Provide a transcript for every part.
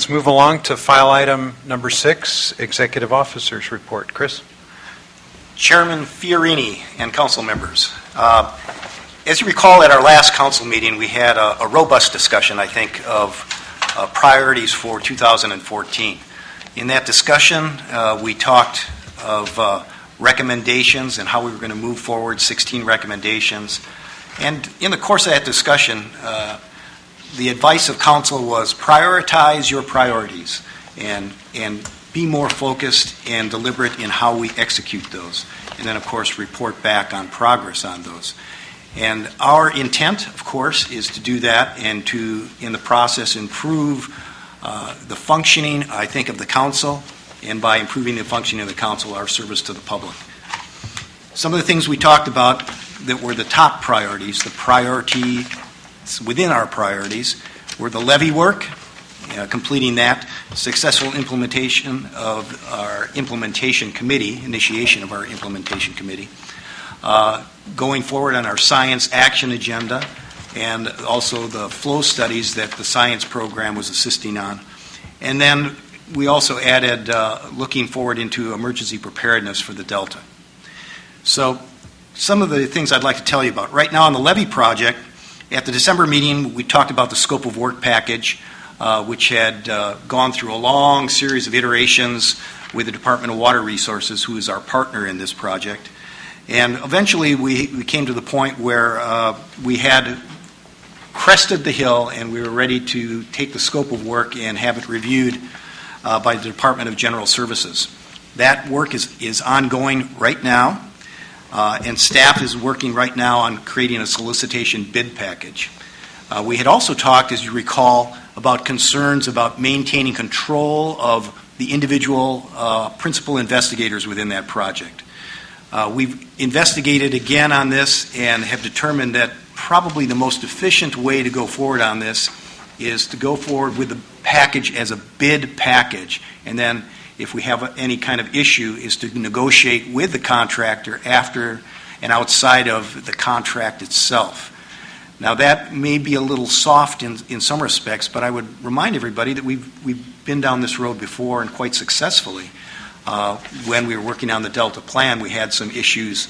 Let's move along to file item number 6, Executive Officers Report. Chris? Chairman Fiorini and council members, as you recall at our last council meeting, we had a robust discussion, I think, of priorities for 2014. In that discussion, we talked of recommendations and how we were going to move forward, 16 recommendations. And in the course of that discussion, the advice of council was prioritize your priorities and be more focused and deliberate in how we execute those. And then, of course, report back on progress on those. And our intent, of course, is to do that and to, in the process, improve the functioning, I think, of the council, and by improving the functioning of the council, our service to the public. Some of the things we talked about that were the top priorities, the priority within our priorities, were the levy work, completing that, successful implementation of our implementation committee, initiation of our implementation committee, going forward on our science action agenda, and also the flow studies that the science program was assisting on. And then we also added looking forward into emergency preparedness for the Delta. So some of the things I'd like to tell you about. Right now on the levy project, at the December meeting, we talked about the scope of work package, which had gone through a long series of iterations with the Department of Water Resources, who is our partner in this project. And eventually we came to the point where we had crested the hill and we were ready to take the scope of work and have it reviewed by the Department of General Services. That work is ongoing right now, and staff is working right now on creating a solicitation bid package. We had also talked, as you recall, about concerns about maintaining control of the individual principal investigators within that project. We've investigated again on this and have determined that probably the most efficient way to go forward on this is to go forward with the package as a bid package, and then if we have any kind of issue is to negotiate with the contractor after and outside of the contract itself. Now that may be a little soft in some respects, but I would remind everybody that we've been down this road before and quite successfully. When we were working on the Delta plan, we had some issues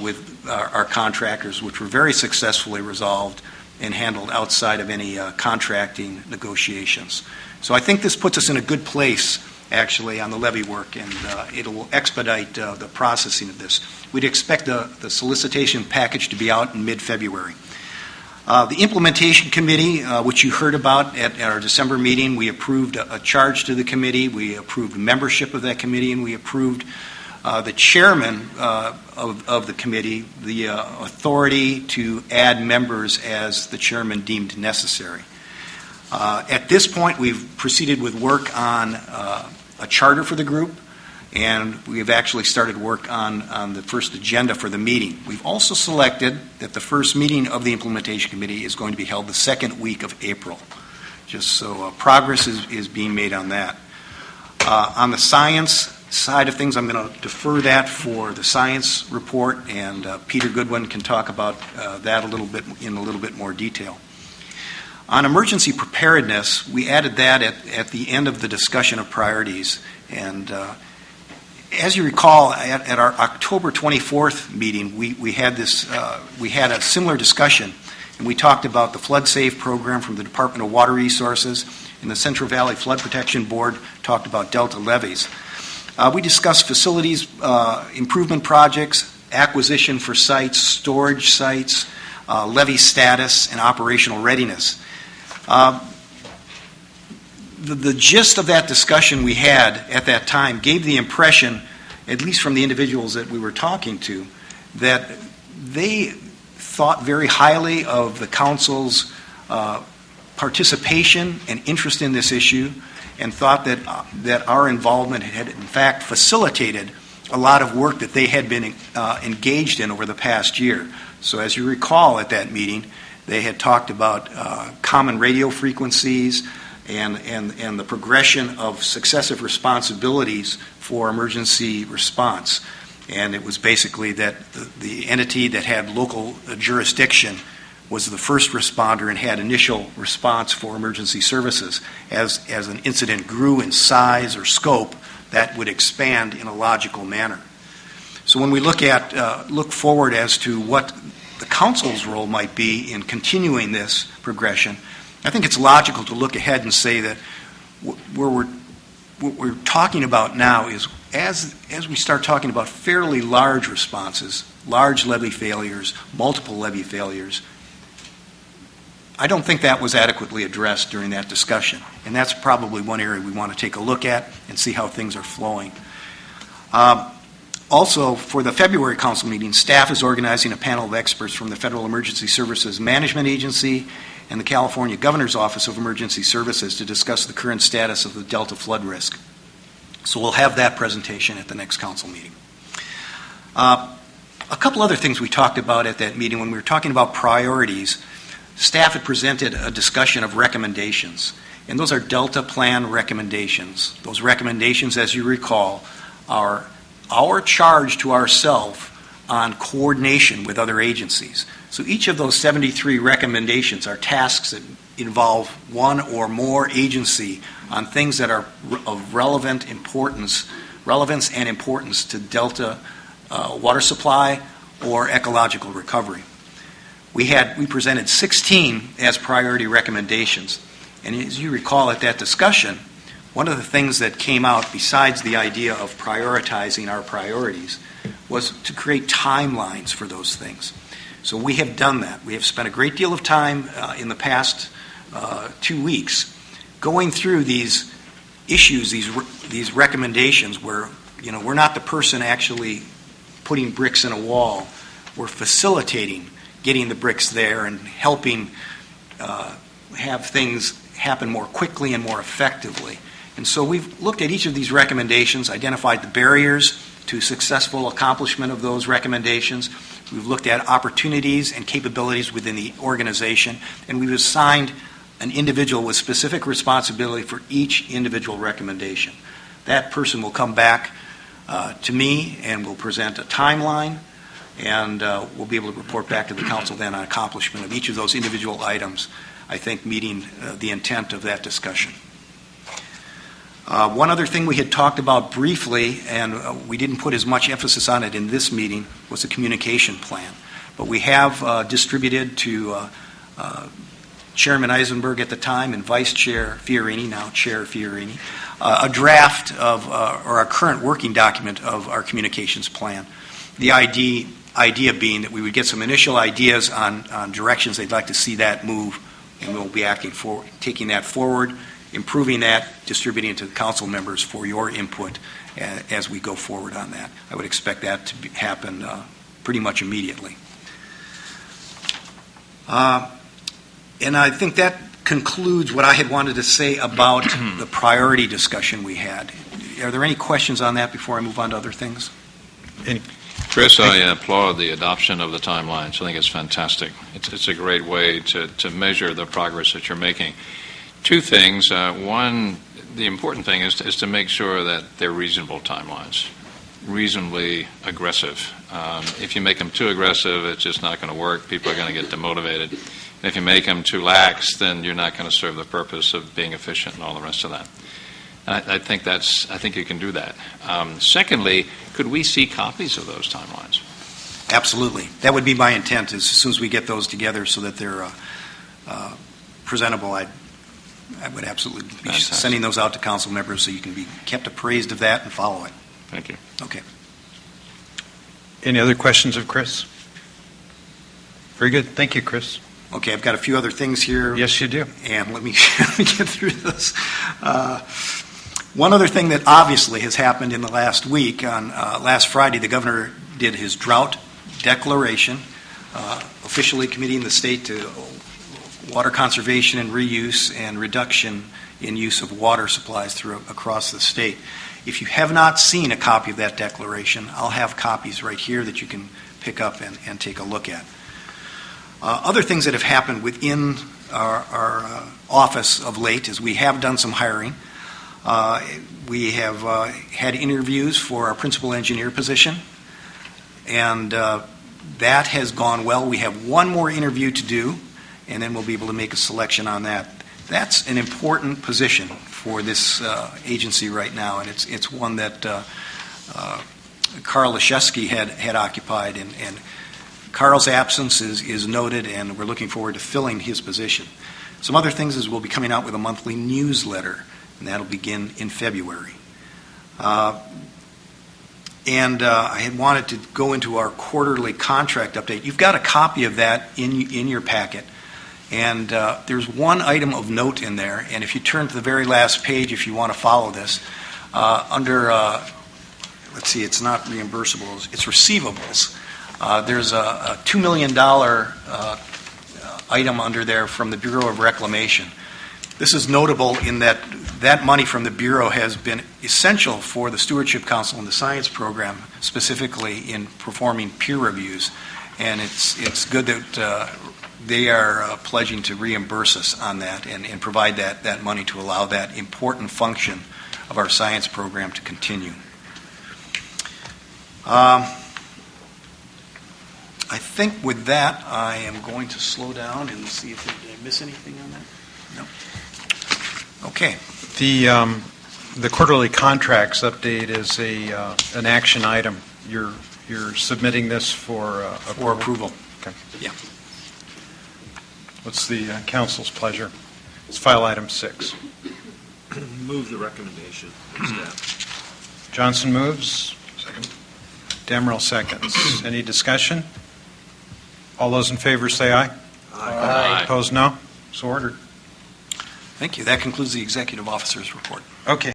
with our contractors, which were very successfully resolved and handled outside of any contracting negotiations. So I think this puts us in a good place, actually, on the levy work, and it will expedite the processing of this. We'd expect the solicitation package to be out in mid-February. The implementation committee, which you heard about at our December meeting, we approved a charge to the committee, we approved membership of that committee, and we approved the chairman of the committee, the authority to add members as the chairman deemed necessary. At this point, we've proceeded with work on a charter for the group, and we have actually started work on the first agenda for the meeting. We've also selected that the first meeting of the implementation committee is going to be held the second week of April, just so progress is being made on that. On the science side of things, I'm going to defer that for the science report, and Peter Goodwin can talk about that in a little bit more detail. On emergency preparedness, we added that at the end of the discussion of priorities, and as you recall, at our October 24th meeting, we had a similar discussion, and we talked about the flood safe program from the Department of Water Resources, and the Central Valley Flood Protection Board talked about Delta levees. We discussed facilities improvement projects, acquisition for sites, storage sites, levee status, and operational readiness. The gist of that discussion we had at that time gave the impression, at least from the individuals that we were talking to, that they thought very highly of the council's participation and interest in this issue, and thought that our involvement had in fact facilitated a lot of work that they had been engaged in over the past year. So as you recall at that meeting, they had talked about common radio frequencies and the progression of successive responsibilities for emergency response. And it was basically that the entity that had local jurisdiction was the first responder and had initial response for emergency services. As an incident grew in size or scope, that would expand in a logical manner. So when we look forward as to what the council's role might be in continuing this progression, I think it's logical to look ahead and say that what we're talking about now is as we start talking about fairly large responses, large levee failures, multiple levee failures, I don't think that was adequately addressed during that discussion. And that's probably one area we want to take a look at and see how things are flowing. Also, for the February council meeting, staff is organizing a panel of experts from the Federal Emergency Services Management Agency and the California Governor's Office of Emergency Services to discuss the current status of the Delta flood risk. So we'll have that presentation at the next council meeting. A couple other things we talked about at that meeting. When we were talking about priorities, staff had presented a discussion of recommendations, and those are Delta Plan recommendations. Those recommendations, as you recall, are our charge to ourselves on coordination with other agencies. So each of those 73 recommendations are tasks that involve one or more agency on things that are of relevance and importance to Delta water supply or ecological recovery. We presented 16 as priority recommendations. And as you recall at that discussion, one of the things that came out besides the idea of prioritizing our priorities was to create timelines for those things. So we have done that. We have spent a great deal of time in the past 2 weeks going through these issues, these recommendations where, we're not the person actually putting bricks in a wall. We're facilitating getting the bricks there and helping have things happen more quickly and more effectively. And so we've looked at each of these recommendations, identified the barriers to successful accomplishment of those recommendations. We've looked at opportunities and capabilities within the organization, and we've assigned an individual with specific responsibility for each individual recommendation. That person will come back to me and will present a timeline, and we'll be able to report back to the council then on accomplishment of each of those individual items, I think meeting the intent of that discussion. One other thing we had talked about briefly, and we didn't put as much emphasis on it in this meeting, was the communication plan. But we have distributed to Chairman Eisenberg at the time and Vice Chair Fiorini, now Chair Fiorini, a draft of, or a current working document of our communications plan. The idea being that we would get some initial ideas on directions they'd like to see that move, and we'll be taking that forward, improving that, distributing it to the council members for your input as we go forward on that. I would expect that to happen pretty much immediately. And I think that concludes what I had wanted to say about the priority discussion we had. Are there any questions on that before I move on to other things? Chris, I applaud the adoption of the timelines. I think it's fantastic. It's a great way to measure the progress that you're making. Two things. One, the important thing is to make sure that they're reasonable timelines, reasonably aggressive. If you make them too aggressive, it's just not going to work. People are going to get demotivated. And if you make them too lax, then you're not going to serve the purpose of being efficient and all the rest of that. And I think you can do that. Secondly, could we see copies of those timelines? Absolutely. That would be my intent, as soon as we get those together so that they're presentable. I would absolutely be sending those out to council members so you can be kept appraised of that and follow it. Thank you. Okay. Any other questions of Chris? Very good. Thank you, Chris. Okay, I've got a few other things here. Yes, you do. And let me get through this. One other thing that obviously has happened in the last week, on last Friday, the governor did his drought declaration, officially committing the state to water conservation and reuse and reduction in use of water supplies across the state. If you have not seen a copy of that declaration, I'll have copies right here that you can pick up and take a look at. Other things that have happened within our office of late is we have done some hiring. We have had interviews for our principal engineer position, and That has gone well. We have one more interview to do, and then we'll be able to make a selection on that. That's an important position for this agency right now, and it's one that Carl Leszewski had occupied, and Carl's absence is noted, and we're looking forward to filling his position. Some other things is we'll be coming out with a monthly newsletter, and that'll begin in February. And I had wanted to go into our quarterly contract update. You've got a copy of that in your packet. And there's one item of note in there, and if you turn to the very last page, if you want to follow this, under, let's see, it's not reimbursables, it's receivables. There's a $2 million item under there from the Bureau of Reclamation. This is notable in that that money from the Bureau has been essential for the Stewardship Council and the Science Program, specifically in performing peer reviews. And it's good that they are pledging to reimburse us on that and provide that money to allow that important function of our science program to continue. I think with that, I am going to slow down and see if did I miss anything on that? No. Okay. The quarterly contracts update is an action item. You're submitting this for approval. Okay. Yeah. What's the council's pleasure? It's file item 6. Move the recommendation of staff. Johnson moves. Second. Damrell seconds. Any discussion? All those in favor say aye. Aye. Opposed, no. So ordered. Thank you. That concludes the executive officer's report. Okay.